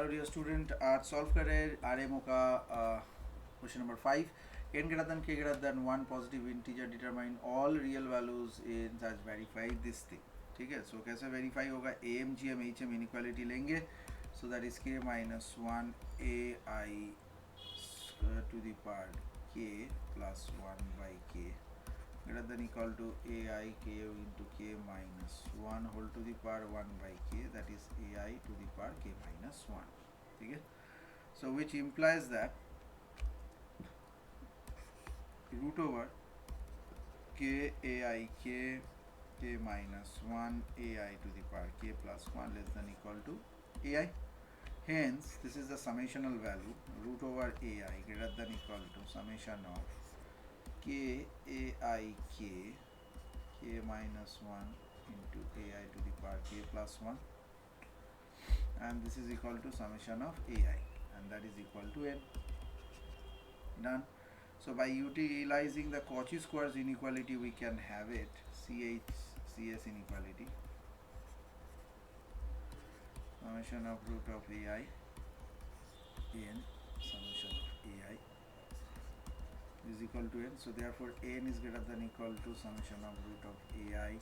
Hello dear student, आज solve कर रहे हैं RMO का question number 5. n greater than k greater than 1 positive integer determine all real values in such verify this thing. ठीक है, सो कैसे वेरीफाई होगा? AMGM HM इनइक्वालिटी लेंगे. So that is k minus 1 AI to the power k plus 1 by k greater than equal to AI k into k minus 1 whole to the power 1 by k, that is AI to the power k minus 1. ठीक है, so which implies that root over k AI k minus 1 AI to the power k plus 1 less than equal to AI. Hence this is the summational value root over AI greater than equal to summation of k AI k minus 1 into AI to the power k plus 1, and this is equal to summation of AI, and that is equal to n. Done. So by utilizing the Cauchy squares inequality we can have it CS inequality, summation of root of AI n summation of AI is equal to n. So therefore n is greater than equal to summation of root of AI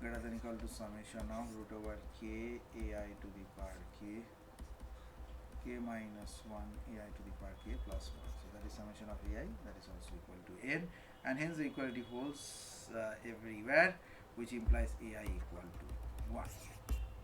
greater than equal to summation of root over k AI to the power k minus 1 AI to the power k plus 1. So that is summation of AI, that is also equal to n, and hence the equality holds everywhere, which implies AI equal to 1.